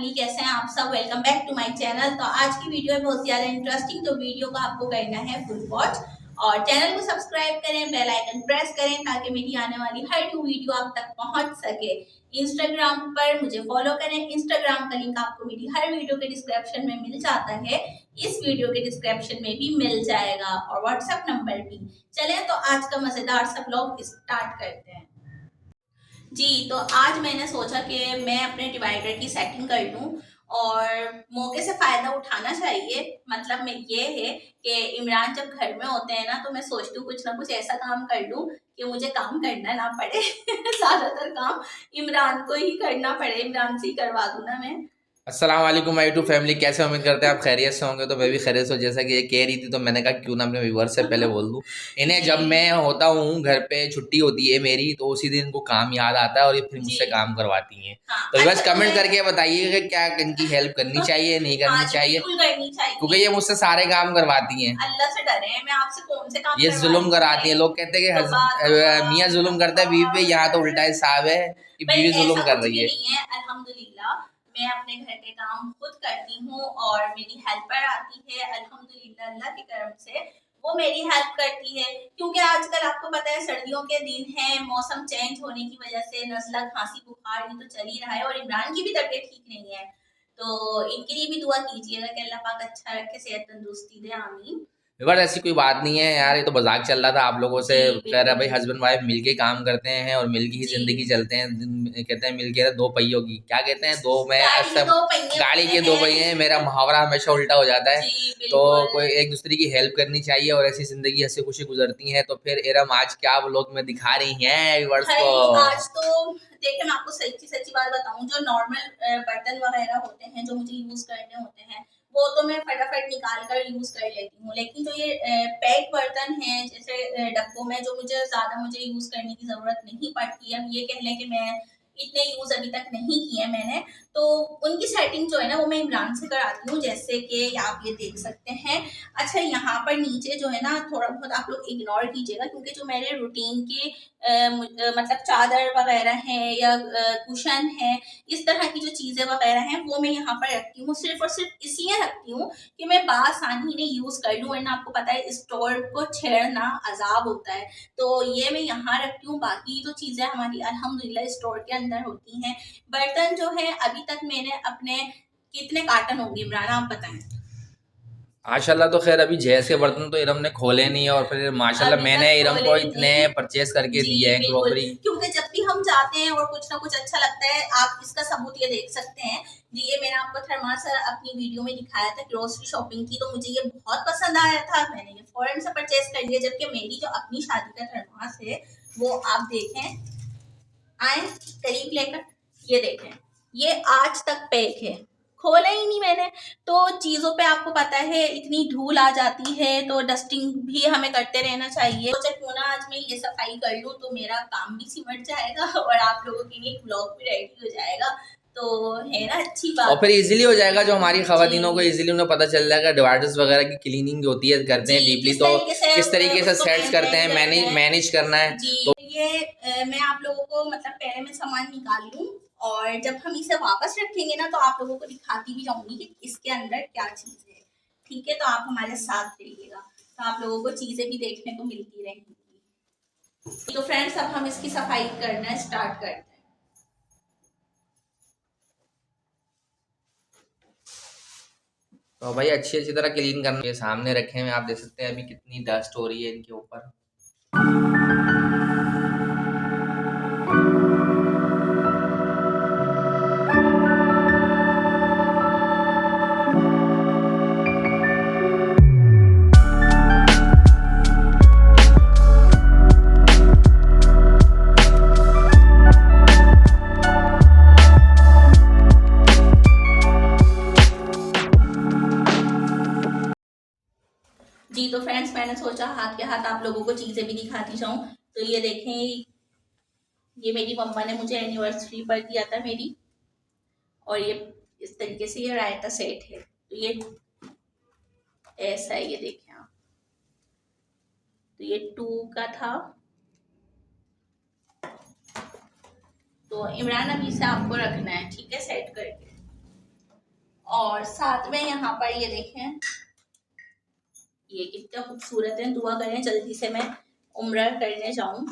Family, कैसे हैं आप सब। Welcome back to my channel. तो आज की वीडियो है बहुत ज़्यादा इंटरेस्टिंग, तो वीडियो को आपको करना है फुल वॉच और चैनल को सब्सक्राइब करें, बेल आइकन प्रेस करें ताकि मेरी आने वाली हर न्यू वीडियो आप तक पहुंच सके। इंस्टाग्राम पर मुझे फॉलो करें, इंस्टाग्राम का लिंक आपको मेरी हर वीडियो के डिस्क्रिप्शन में मिल जाता है, इस वीडियो के डिस्क्रिप्शन में भी मिल जाएगा और व्हाट्सएप नंबर भी। चलें तो आज का मज़ेदार सा व्लॉग स्टार्ट करते हैं। जी, तो आज मैंने सोचा कि मैं अपने डिवाइडर की सेटिंग कर लूं और मौके से फ़ायदा उठाना चाहिए। मतलब में ये है कि इमरान जब घर में होते हैं ना, तो मैं सोचती हूँ कुछ ना कुछ ऐसा काम कर लूं कि मुझे काम करना ना पड़े। ज़्यादातर काम इमरान को ही करना पड़े, इमरान से ही करवा दूँ ना मैं। अस्सलाम वालेकुम माय यूट्यूब फैमिली, कैसे उम्मीद करते हैं आप खैरियत से होंगे। तो मैं भी खैरियत से हूं। जैसा कि ये कह रही थी तो मैंने कहा क्यों ना अपने व्यूअर्स से पहले बोल दूं इन्हें। जब मैं होता हूँ घर पे, छुट्टी होती है मेरी, तो उसी दिन इनको काम याद आता है और ये फिर मुझसे काम करवाती हैं। हाँ, तो बस अच्छा कमेंट करके बताइए कि क्या इनकी हेल्प करनी चाहिए नहीं हाँ करनी जी, चाहिए, बिल्कुल करनी चाहिए क्योंकि ये मुझसे सारे काम करवाती हैं। अल्लाह से डरे, मैं आपसे कौन से काम ये जुल्म करवा कराती है। लोग कहते हैं तौबा कि मियाँ जुल्म करता है बीवी पे, यहाँ तो उल्टा हिसाब है कि पर बीवी जुल्म ऐसा कर कुछ रही भी है। नहीं है। अल्हम्दुलिल्लाह मैं अपने घर के काम खुद करती हूँ और मेरी हेल्पर आती है अल्हम्दुलिल्लाह अल्लाह के करम से, वो मेरी हेल्प करती है। क्योंकि आजकल आपको पता है सर्दियों के दिन है, मौसम चेंज होने की वजह से नज़ला खांसी बुखार ये तो चल ही रहा है और इमरान की भी तबीयत ठीक नहीं है। तो इनके लिए भी दुआ कीजिएगा कि अल्लाह पाक अच्छा रखे, सेहत तंदुरुस्ती दे, आमीन। बट ऐसी कोई बात नहीं है यार, ये तो मजाक चल रहा था आप लोगों से। जी कह रहा भाई बिल्कुल। हस्बैंड वाइफ मिलके काम करते हैं और मिलके ही जी, जिंदगी चलते हैं। कहते हैं मिलके दो पहियों की, क्या कहते हैं, दो में गाड़ी के सब दो पहिए गाड़ी होते के दो पहिए हैं। हैं। मेरा मुहावरा हमेशा उल्टा हो जाता है। जी तो बिल्कुल। कोई एक दूसरे की हेल्प करनी चाहिए और ऐसी जिंदगी हंसी खुशी गुजरती है। तो फिर एरम आज क्या व्लॉग में दिखा रही हैं व्यूअर्स को। भाई आज तो देखिए, मैं आपको सच्ची सच्ची बात बताऊं, जो नॉर्मल बर्तन वगैरह होते हैं जो मुझे यूज करने होते हैं वो तो मैं फटाफट निकाल कर यूज कर लेती हूँ, लेकिन जो ये पैक बर्तन हैं जैसे डब्बों में, जो मुझे यूज करने की जरूरत नहीं पड़ती है, ये कह लें कि मैं इतने यूज अभी तक नहीं किए मैंने, तो उनकी सेटिंग जो है ना वो मैं इमरान से कराती हूँ, जैसे कि आप ये देख सकते हैं। अच्छा, यहाँ पर नीचे जो है ना थोड़ा बहुत आप लोग इग्नोर कीजिएगा, क्योंकि जो मेरे रूटीन के मतलब चादर वगैरह हैं या कुशन है, इस तरह की जो चीज़ें वगैरह हैं वो मैं यहाँ पर रखती हूँ, सिर्फ और सिर्फ इसलिए रखती हूँ कि मैं बासानी इन्हें यूज़ कर लूँ, वरना आपको पता है स्टोर को छेड़ना अजाब होता है। तो ये मैं यहाँ रखती हूँ, बाकी तो चीज़ें हमारी अल्हम्दुलिल्लाह स्टोर के अंदर होती हैं। बर्तन जो है अभी तक मैंने अपने कितने कार्टन होंगे इमरान आप बताएं। माशाल्लाह। तो खैर अभी जैसे बर्तन तो इरम ने खोले नहीं है और फिर माशाल्लाह अभी मैंने तक इरम खोले को ही इतने नहीं। परचेज करके जी दिए हैं बिल्कुल, क्रॉकरी। क्योंकि जब भी हम जाते हैं और कुछ ना कुछ अच्छा लगता है, आप इसका सबूत ये देख सकते हैं। जी, ये मैंने आपको थर्मास अपनी वीडियो में दिखाया था ग्रोसरी शॉपिंग की, तो मुझे ये बहुत पसंद आया था, मैंने ये फौरन से परचेज कर लिया। जबकि मेरी जो अपनी शादी का थर्मास है वो आप देखें, आए करीब लेकर, ये देखें, ये आज तक पैक है, खोला ही नहीं मैंने। तो चीज़ों पे आपको पता है इतनी धूल आ जाती है, तो डस्टिंग भी हमें करते रहना चाहिए। सोचा क्यों ना आज मैं ये सफाई कर लूँ, तो मेरा काम भी सिमट जाएगा और आप लोगों के लिए ब्लॉग भी रेडी हो जाएगा, तो है ना अच्छी और बात। फिर इजीली हो जाएगा, जो हमारी खवातीनों को जी इजीली उन्हें पता चल जाएगा डिवाइडर्स वगैरह की क्लीनिंग जो होती है करते जी, हैं डीपली, किस तो तरीके से किस तरीके से उसको सेट्स करते मेंटेन हैं, करते मैनेज हैं। मैनेज करना है। जी, तो ये मैं आप लोगों को मतलब पहले मैं सामान निकाल लूँ और जब हम इसे वापस रखेंगे ना, तो आप लोगों को दिखाती भी जाऊंगी कि इसके अंदर क्या चीज़ है। ठीक है, तो आप हमारे साथ रहिएगा, तो आप लोगों को चीज़ें भी देखने को मिलती रहेंगी। तो फ्रेंड्स, अब हम इसकी सफाई करना स्टार्ट करते हैं। तो भाई अच्छी अच्छी तरह क्लीन करना। ये सामने रखे हैं, आप देख सकते हैं अभी कितनी डस्ट हो रही है इनके ऊपर। जी, तो फ्रेंड्स मैंने सोचा हाथ के हाथ आप लोगों को चीज़ें भी दिखाती जाऊँ। तो ये देखें, ये मेरी मम्मा ने मुझे एनिवर्सरी पर दिया था मेरी, और ये इस तरीके से ये रायता सेट है, तो ये ऐसा है, ये देखें आप, तो ये 2 का था। तो इमरान अभी से आपको रखना है, ठीक है, सेट करके। और साथ में यहाँ पर ये देखें, ये कितना खूबसूरत है। दुआ करें जल्दी से मैं उम्रा करने जाऊं,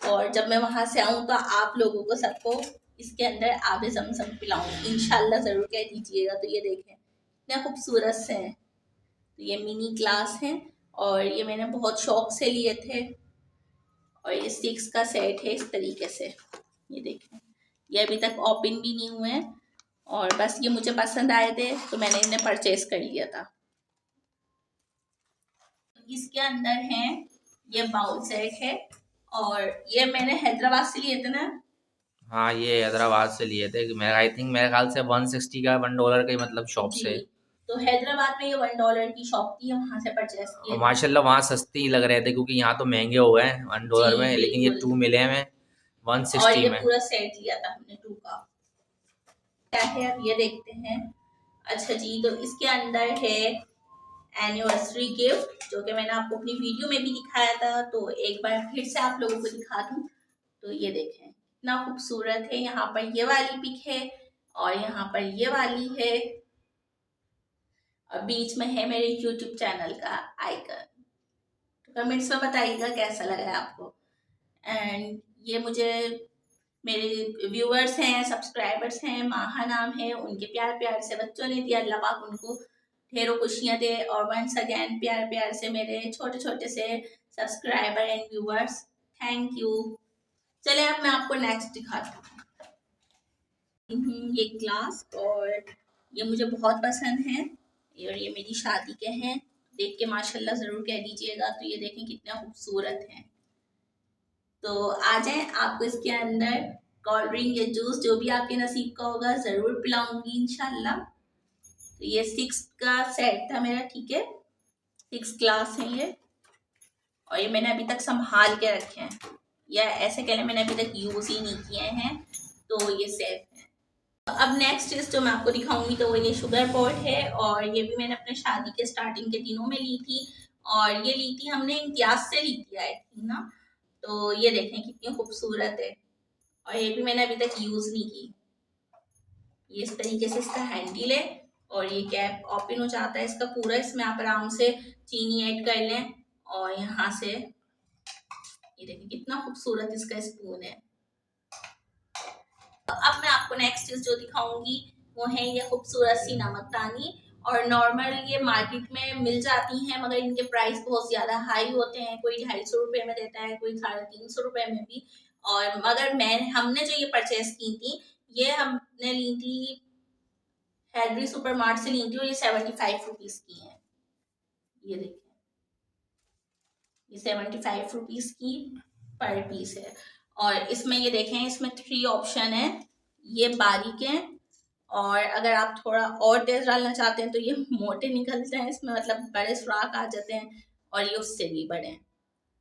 और जब मैं वहां से आऊं तो आप लोगों को सबको इसके अंदर आबे ज़मज़म पिलाऊं इंशाल्लाह, ज़रूर कह दीजिएगा। तो ये देखें इतने खूबसूरत से हैं। तो ये मिनी ग्लास हैं और ये मैंने बहुत शौक से लिए थे, और ये 6 का सेट है इस तरीके से। ये देखें, ये अभी तक ओपन भी नहीं हुए हैं, और बस ये मुझे पसंद आए थे तो मैंने इन्हें परचेज कर लिया था। इसके अंदर हैं, ये बाउल सेट है, और ये मैंने हैदराबाद से लिए थे ना। हाँ, ये हैदराबाद से लिए थे। मैं आई थिंक मेरे ख्याल से 160 का, $1 का ही मतलब शॉप जी, से। तो हैदराबाद में ये $1 की शॉप थी, वहां से परचेज किए और थे। माशाल्लाह वहाँ सस्ते ही लग रहे थे, क्योंकि यहाँ तो महंगे हो गए हैं जी $1 में, लेकिन ये बिल्कुल। 2 मिले हमें और 160 ये में। पूरा सेट लिया था हमने 2 का। क्या है अब ये देखते हैं। अच्छा जी, तो इसके अंदर है एनिवर्सरी गिफ्ट, जो कि मैंने आपको अपनी वीडियो में भी दिखाया था, तो एक बार फिर से आप लोगों को दिखा दूं। तो ये देखें इतना खूबसूरत है। यहाँ पर ये वाली पिक है, और यहाँ पर ये वाली है, और बीच में है मेरे यूट्यूब चैनल का आइकन। तो कमेंट्स में बताइएगा कैसा लगा है आपको। एंड ये मुझे मेरे व्यूअर्स हैं, सब्सक्राइबर्स हैं, माहा नाम है, उनके प्यार प्यार से बच्चों ने दिया। अल्लाह पाक उनको ढेरों खुशियां दे। और वंस अगेन प्यार प्यार से मेरे छोटे छोटे से subscriber and viewers, thank you. चले अब मैं आपको नेक्स्ट दिखाती हूँ। ये ग्लास, और ये मुझे बहुत पसंद है, और ये मेरी शादी के हैं। देख के माशाल्लाह ज़रूर कह दीजिएगा। तो ये देखें कितना खूबसूरत है। तो आ जाएं, आपको इसके अंदर कोल्ड ड्रिंक या जूस जो भी आपके नसीब का होगा ज़रूर पिलाऊंगी इंशाल्लाह। तो ये 6 का सेट था मेरा, ठीक है, 6 ग्लास है ये, और ये मैंने अभी तक संभाल के रखे हैं, या ऐसे कह लें मैंने अभी तक यूज़ ही नहीं किए हैं, तो ये सेफ है। अब नेक्स्ट चीज़ जो मैं आपको दिखाऊंगी, तो वो ये शुगर पॉट है, और ये भी मैंने अपने शादी के स्टार्टिंग के दिनों में ली थी, और ये ली थी हमने इम्तियाज से ली थी आई थिंक ना। तो ये देखें कितनी खूबसूरत है, और ये भी मैंने अभी तक यूज़ नहीं की। ये इस तरीके से इसका हैंडल है, और ये कैप ओपन हो जाता है इसका पूरा। इसमें आप आराम से चीनी ऐड कर लें, और यहाँ से ये देखिए कितना खूबसूरत इसका स्पून है। तो अब मैं आपको नेक्स्ट चीज जो दिखाऊंगी वो है ये खूबसूरत सी नमकदानी। और नॉर्मल ये मार्केट में मिल जाती हैं, मगर इनके प्राइस बहुत ज्यादा हाई होते हैं। कोई 250 रुपए में देता है, कोई 350 रुपए में भी। और मगर हमने जो ये परचेज की थी, ये हमने ली थी हैदरी सुपर मार्ट से ली थी, और ये 75 रुपीज की है। ये देखिए, ये 75 रुपीज की पर पीस है। और इसमें ये देखें, इसमें 3 ऑप्शन है, ये बारीक है, और अगर आप थोड़ा और तेज डालना चाहते हैं तो ये मोटे निकलते हैं इसमें, मतलब बड़े सुराख आ जाते हैं, और ये उससे भी बड़े हैं।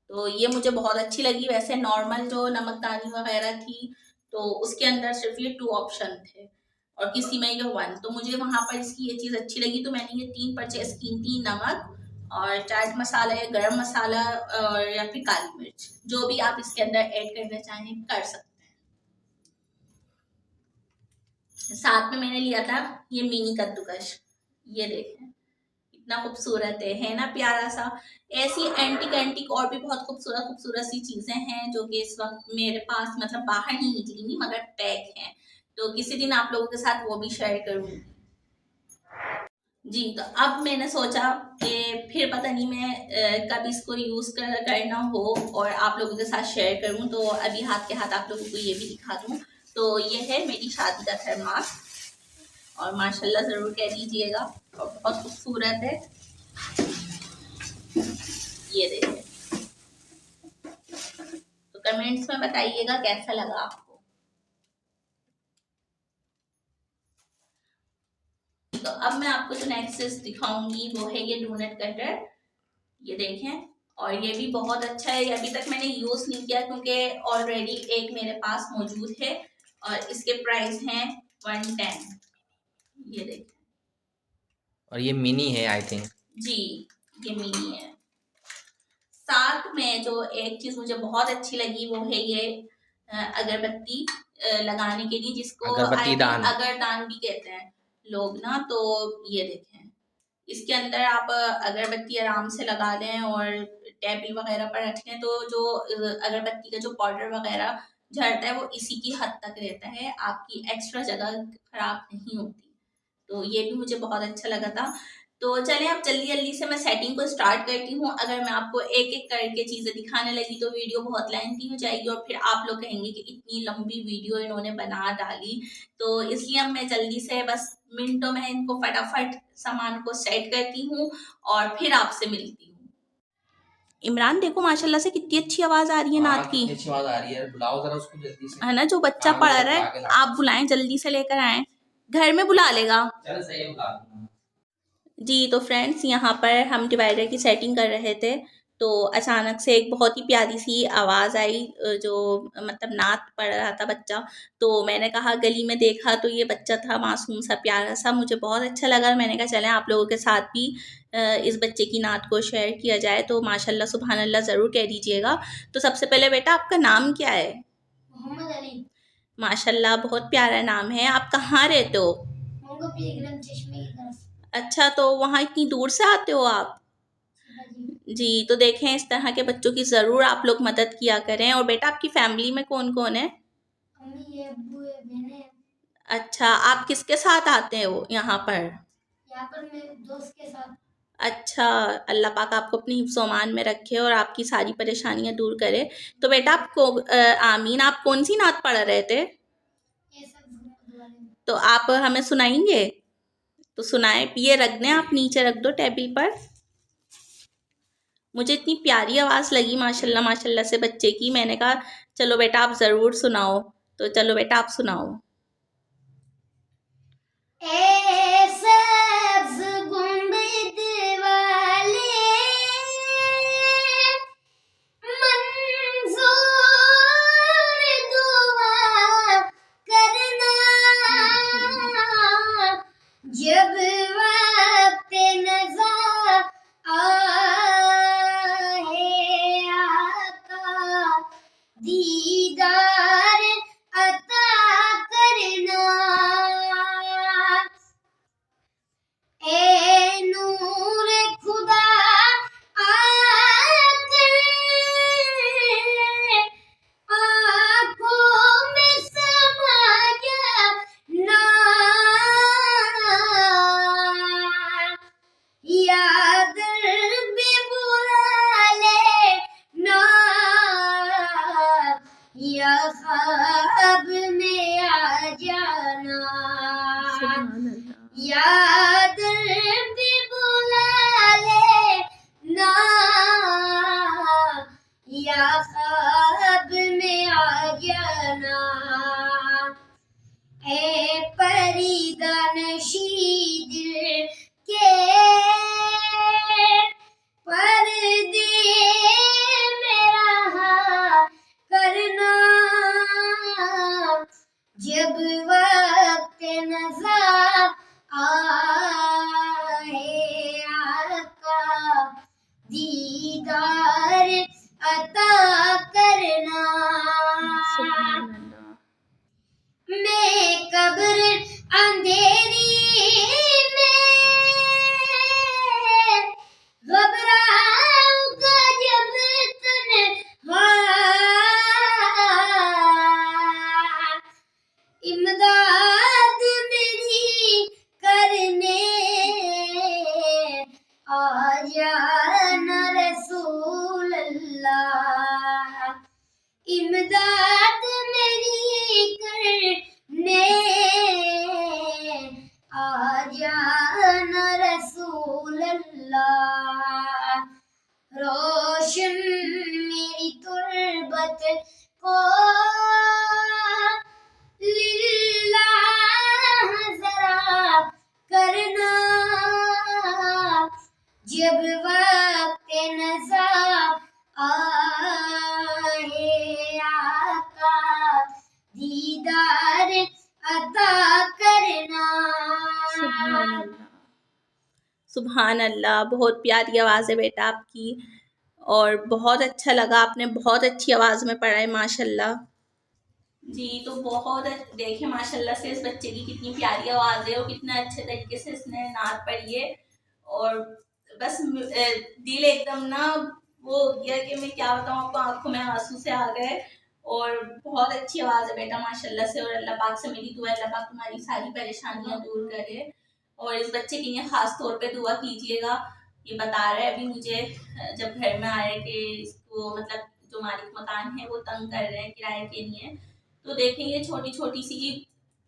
तो ये मुझे बहुत अच्छी लगी। वैसे नॉर्मल जो नमकदानी वगैरह थी, तो उसके अंदर सिर्फ ये 2 ऑप्शन थे, और किसी में ये 1। तो मुझे वहां पर इसकी ये चीज़ अच्छी लगी, तो मैंने ये 3 परचेज की थी, नमक और चाट मसाला या गरम मसाला, और या फिर काली मिर्च, जो भी आप इसके अंदर ऐड करना चाहें कर सकते हैं। साथ में मैंने लिया था ये मिनी कद्दूकश। ये देखें इतना खूबसूरत है ना, प्यारा सा। ऐसी एंटिक एंटिक और भी बहुत खूबसूरत खूबसूरत सी चीजें हैं, जो कि इस वक्त मेरे पास मतलब बाहर नहीं निकली नहीं, मगर पैक हैं। तो किसी दिन आप लोगों के साथ वो भी शेयर करूंगी जी। तो अब मैंने सोचा कि फिर पता नहीं मैं कब इसको यूज करना हो और आप लोगों के साथ शेयर करूं, तो अभी हाथ के हाथ आप लोगों को ये भी दिखा दूं। तो ये है मेरी शादी का थर्मास, और माशाल्लाह ज़रूर कह दीजिएगा, और बहुत खूबसूरत है। ये देखिए, तो कमेंट्स में बताइएगा कैसा लगा आपको। तो अब मैं आपको जो नेक्स्ट चीज दिखाऊंगी वो है ये डोनट कटर। ये देखें, और ये भी बहुत अच्छा है। ये अभी तक मैंने यूज नहीं किया, क्योंकि ऑलरेडी एक मेरे पास मौजूद है, और इसके प्राइस हैं 110। ये देखें, और ये मिनी है आई थिंक। जी ये मिनी है। साथ में जो एक चीज मुझे बहुत अच्छी लगी वो है ये अगरबत्ती लगाने के लिए, जिसको अगरबत्ती दान। अगरदान भी कहते हैं। लोग ना, तो ये देखें, इसके अंदर आप अगरबत्ती आराम से लगा लें और टेबल वगैरह पर रख लें, तो जो अगरबत्ती का जो पाउडर वगैरह झड़ता है वो इसी की हद तक रहता है, आपकी एक्स्ट्रा जगह खराब नहीं होती। तो ये भी मुझे बहुत अच्छा लगा था। तो चलें अब जल्दी जल्दी से मैं सेटिंग को स्टार्ट करती हूँ। अगर मैं आपको एक एक करके चीज़ें दिखाने लगी तो वीडियो बहुत लेंथी हो जाएगी और फिर आप लोग कहेंगे कि इतनी लंबी वीडियो इन्होंने बना डाली। तो इसलिए अब मैं जल्दी से बस मिनटों में इनको फटाफट सामान को सेट करती हूँ और फिर आपसे मिलती हूँ। इमरान देखो माशाल्लाह से कितनी अच्छी आवाज़ आ रही है नात की। कितनी अच्छी आवाज आ रही है, बुलाओ जरा उसको जल्दी से। है ना, जो बच्चा काम पढ़ वगैरह रहा करा है के ला। आप बुलाएं, जल्दी से लेकर आएं, घर में बुला लेगा। चल सही है, बुला दूंगा। जी, तो फ्रेंड्स यहाँ पर हम डिवाइडर की सेटिंग कर रहे थे, तो अचानक से एक बहुत ही प्यारी सी आवाज़ आई, जो मतलब नात पढ़ रहा था बच्चा। तो मैंने कहा, गली में देखा तो ये बच्चा था मासूम सा प्यारा सा, मुझे बहुत अच्छा लगा। मैंने कहा चलें आप लोगों के साथ भी इस बच्चे की नात को शेयर किया जाए। तो माशाल्लाह सुभान अल्लाह ज़रूर कह दीजिएगा। तो सबसे पहले बेटा आपका नाम क्या है? मोहम्मद अली। माशाल्लाह बहुत प्यारा नाम है। आप कहाँ रहते हो? मंगो पीरगंज चश्मे की तरफ। अच्छा, तो वहाँ इतनी दूर से आते हो आप? जी। जी, तो देखें इस तरह के बच्चों की ज़रूर आप लोग मदद किया करें। और बेटा आपकी फैमिली में कौन-कौन है? अम्मी है, अब्बू है, बहनें हैं। अच्छा, आप किसके साथ आते हो यहाँ पर? यहाँ पर मेरे दोस्त के साथ। अच्छा, अल्लाह पाक आपको अपनी हिफ्ज़-ओ-अमान में रखे और आपकी सारी परेशानियाँ दूर करे। तो बेटा आपको आमीन, आप कौन-सी नात पढ़ रहे थे? ये सब मोहम्मद वाले। तो आप हमें सुनाएँगे? तो सुनाएँ, ये रख दें, आप नीचे रख दो टेबल पर। मुझे इतनी प्यारी आवाज़ लगी माशाल्लाह माशाल्लाह से बच्चे की, मैंने कहा चलो बेटा आप ज़रूर सुनाओ। तो चलो बेटा आप सुनाओ। ए सब्ज़ गुंबद वाले मंज़ूर दुआ करना, जब वक्त नज़ा आए आका, दीदार अता करना। ए नूर खुदा आकर आँखों में समा जाना, याद भी बुला लेना, या ख्वाब में आ जाना, याद भी बुला लेना, या ख्वाब में आ जाना। ए परिदानशी दिल के पर्दे में रहा करना, जब वक्त नज़ा आए आका, दीदार अता करना। मैं कब्र अंधेरी में घबराऊंगा जब तन्हा, इमदाद मेरी करने आ जाना रसूल अल्लाह, इमदाद मेरी करने आ जाना रसूल अल्लाह, रोशन मेरी तुर्बत को लिल्लाह ज़रा करना, जब वक्त नज़ा आए आका, दीदार अता करना। सुभान अल्लाह, बहुत प्यारी आवाज़ है बेटा आपकी और बहुत अच्छा लगा, आपने बहुत अच्छी आवाज़ में पढ़ा है माशाल्लाह। जी, तो बहुत देखिए माशाल्लाह से इस बच्चे की कितनी प्यारी आवाज़ है और कितना अच्छे तरीके से इसने नात पढ़ी है। और बस दिल एकदम ना वो हो गया कि मैं क्या बताऊँ आपको, आँखों में आँसू से आ गए। और बहुत अच्छी आवाज़ है बेटा माशाल्लाह से, और अल्लाह पाक से मेरी दुआ है अल्लाह पाक तुम्हारी सारी परेशानियाँ दूर करे। और इस बच्चे के लिए ख़ास तौर पे दुआ कीजिएगा। ये बता रहा है अभी मुझे जब घर में आए कि इसको मतलब जो मालिक मकान है वो तंग कर रहे हैं किराए के लिए। तो देखें ये छोटी-छोटी सी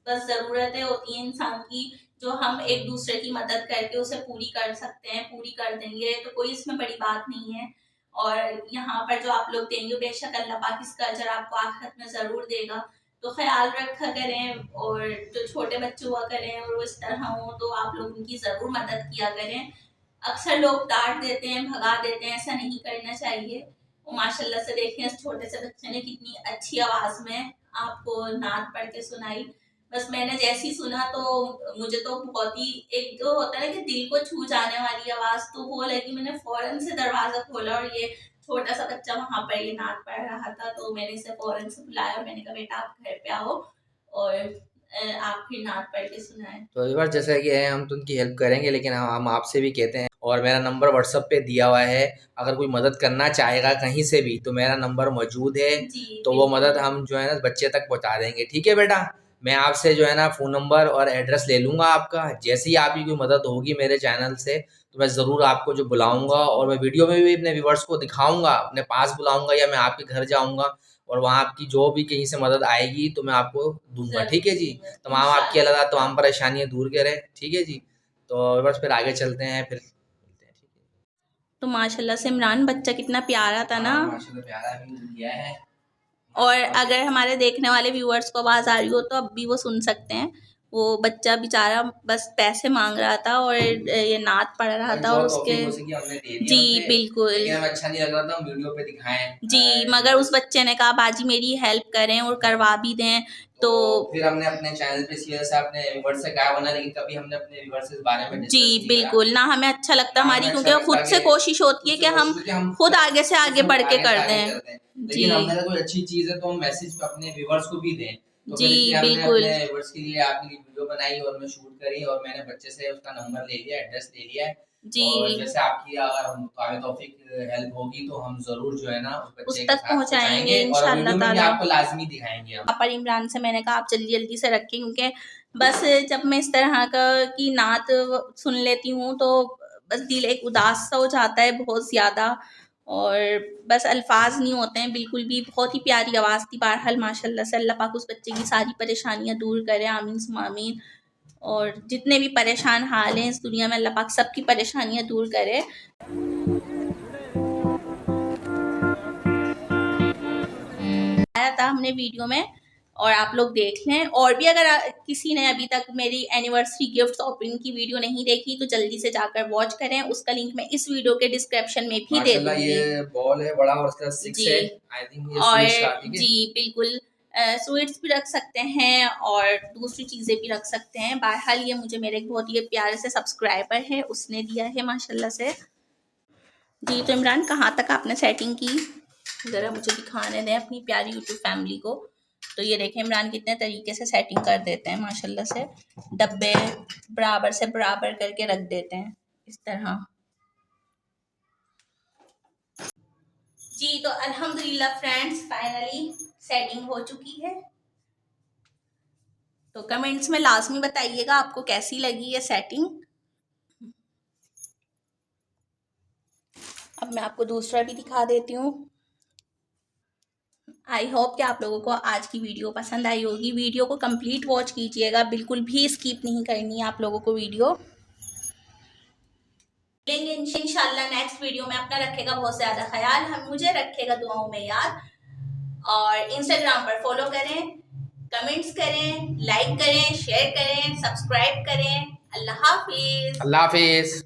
बस ज़रूरतें होती हैं इंसान की, जो हम एक दूसरे की मदद करके उसे पूरी कर सकते हैं, पूरी कर देंगे तो कोई इसमें बड़ी बात नहीं है। और यहाँ पर जो आप लोग देंगे बेशक अल्लाह पाक इसका अजर आपको आखिरत में ज़रूर देगा। तो ख़्याल रखा करें, और जो छोटे बच्चे हुआ करें और वो इस तरह हों तो आप लोग उनकी ज़रूर मदद किया करें। अक्सर लोग डाँट देते हैं, भगा देते हैं, ऐसा नहीं करना चाहिए। और माशाल्लाह से देखें इस छोटे से बच्चे ने कितनी अच्छी आवाज़ में आपको नात पढ़ के सुनाई। बस मैंने जैसे ही सुना तो मुझे तो बहुत ही, एक जो होता है ना कि दिल को छू जाने वाली आवाज़, तो वो लगी। मैंने फ़ौरन से दरवाज़ा खोला और ये छोटा सा बच्चा वहाँ पर ये नात पढ़ रहा था, तो मैंने इसे फ़ौरन से बुलाया और मैंने कहा बेटा आप घर पे आओ और आप फिर नात पढ़ के सुनाएं। तो एक बार जैसा कि है हम तो उनकी हेल्प करेंगे, लेकिन हम आपसे भी कहते हैं, और मेरा नंबर व्हाट्सएप पे दिया हुआ है, अगर कोई मदद करना चाहेगा कहीं से भी तो मेरा नंबर मौजूद है। जी तो वो मदद बिल्कुल। हम जो है ना बच्चे तक पहुंचा देंगे। ठीक है बेटा, मैं आपसे जो है ना फ़ोन नंबर और एड्रेस ले लूँगा आपका। जैसे ही आपकी कोई मदद होगी मेरे चैनल से तो मैं ज़रूर आपको जो बुलाऊँगा, और मैं वीडियो में भी अपने व्यूअर्स को दिखाऊँगा, अपने पास बुलाऊँगा या मैं आपके घर जाऊँगा, और वहाँ आपकी जो भी कहीं से मदद आएगी तो मैं आपको दूँगा। ठीक है जी? ज़रूर, तमाम आपकी अल्लाह इंशाल्लाह। ताला तमाम परेशानियाँ दूर करे। ठीक है जी? तो बस फिर आगे चलते हैं फिर मिलते हैं। ठीक है? तो माशाल्लाह से इमरान बच्चा कितना प्यारा था ना। हाँ, माशाल्लाह प्यारा भी दिया है। और अगर हमारे देखने वाले व्यूअर्स को आवाज़ आ रही हो तो अब भी वो सुन सकते हैं। वो बच्चा बेचारा बस पैसे मांग रहा था और ये नात पढ़ रहा अभी था और बहुत उसके। तौफीक हो सकी हमने दे दिया जी उसे, बिल्कुल। लेकिन हमें अच्छा नहीं लग रहा था हम वीडियो पे दिखाएं। जी, मगर उस बच्चे ने कहा बाजी मेरी हेल्प करें और करवा भी दें। तो तो फिर हमने अपने चैनल पे इसी वजह से अपने व्यूअर्स से कहा वरना, लेकिन कभी हमने अपने व्यूअर्स से इस बारे में जी डिस्कस नहीं करा। बिल्कुल, ना हमें अच्छा लगता ना हमारी, हमें क्योंकि अच्छा वो लगता खुद से कि कोशिश होती है उससे कि हम कोशिश होती है हम खुद आगे से आगे बढ़ के आगे से कर आगे दें। करते हैं। जी। लेकिन हमने कोई अच्छी चीज़ है तो हम मैसेज अपने व्यूअर्स को भी दें। तो जी फिर इसलिए हमने बिल्कुल। अपने व्यूअर्स के लिए आपके लिए वीडियो बनाई और मैं शूट करी, और मैंने बच्चे से उसका नंबर ले लिया, एड्रेस ले लिया है। जी। और जैसे आपकी अगर हम आगे तौफीक हेल्प होगी तो हम ज़रूर जो है ना उस उस बच्चे के तक साथ पहुँचाएँगे पहुँचाएँगे, और इंशाअल्लाह वीडियो में भी ताला। आपको लाज़मी दिखाएँगे हम। पर इमरान से मैंने कहा आप जल्दी-जल्दी से रखें, क्योंकि बस जब मैं इस तरह का की नात सुन लेती हूँ तो बस दिल एक उदास सा हो जाता है बहुत ज़्यादा, और बस अल्फ़ाज़ नहीं होते हैं बिल्कुल भी। बहुत ही प्यारी आवाज़ थी। बहरहाल माशाल्लाह से अल्लाह पाक उस बच्चे की सारी परेशानियाँ दूर करे, आमीन सुम्मा आमीन। और जितने भी परेशान हाल हैं इस दुनिया में अल्लाह पाक सबकी परेशानियाँ दूर करे। आया था हमने वीडियो में, और आप लोग देख लें। और भी अगर किसी ने अभी तक मेरी एनिवर्सरी गिफ्ट शॉपिंग की वीडियो नहीं देखी तो जल्दी से जाकर वॉच करें, उसका लिंक मैं इस वीडियो के डिस्क्रिप्शन में भी दे माशाल्लाह दूंगी। ये बॉल है बड़ा और उसका 6 जी। है। आई थिंक ये और स्वीट्स का, ठीक है? जी बिल्कुल, स्वीट्स भी रख सकते हैं और दूसरी चीज़ें भी रख सकते हैं। बहरहाल ये मुझे मेरे एक बहुत ही प्यारे से सब्सक्राइबर है उसने दिया है माशाल्लाह से। जी, तो इमरान कहाँ तक आपने सेटिंग की, ज़रा मुझे दिखाने दें अपनी प्यारी यूट्यूब फैमिली को। तो ये देखें इमरान कितने तरीके से सेटिंग कर देते हैं माशाल्लाह से। डब्बे बराबर से बराबर करके रख देते हैं इस तरह। जी, तो अल्हम्दुलिल्लाह फ्रेंड्स फाइनली सेटिंग हो चुकी है। तो कमेंट्स में लाजमी बताइएगा आपको कैसी लगी ये सेटिंग। अब मैं आपको दूसरा भी दिखा देती हूँ। आई होप कि आप लोगों को आज की वीडियो पसंद आई होगी। वीडियो को कंप्लीट वॉच कीजिएगा, बिल्कुल भी स्किप नहीं करनी है आप लोगों को वीडियो। मिलेंगे इंशाल्लाह नेक्स्ट वीडियो में। अपना रखेगा बहुत ज़्यादा ख्याल, हम मुझे रखेगा दुआओं में याद। और इंस्टाग्राम पर फॉलो करें, कमेंट्स करें, लाइक करें, शेयर करें, सब्सक्राइब करें। अल्लाह हाफिज़। अल्लाह हाफ़िज़।